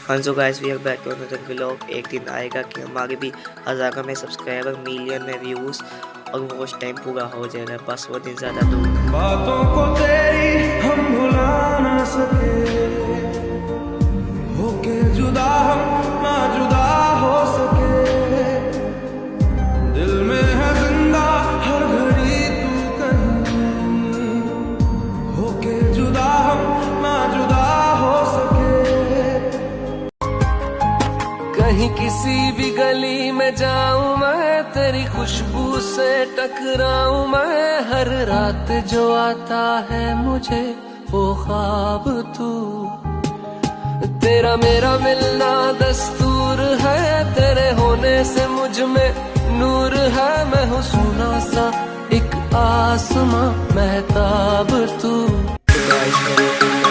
हाँ so guys we are back to another vlog. एक दिन आएगा कि हमारे भी 1000 में सब्सक्राइबर, मिलियन में व्यूज़ और वॉच टाइम पूरा हो जाएगा। बस वो दिन ज़्यादा दूर है। बातों को तेरी हम भुला ना सके, होके जुदा हम ना जुदा हो सके। दिल में है जिंदा हर घड़ी तू कहीं, होके जुदा हम ना जुदा हो सके। कहीं किसी भी गली में जाऊं मैं, तेरी खुशबू से टकराऊं मैं। हर रात जो आता है मुझे वो ख्वाब तू, तेरा मेरा मिलना दस्तूर है। तेरे होने से मुझ में नूर है। मैं हूँ सोना सा एक आसमां महताब तू। तो गाइस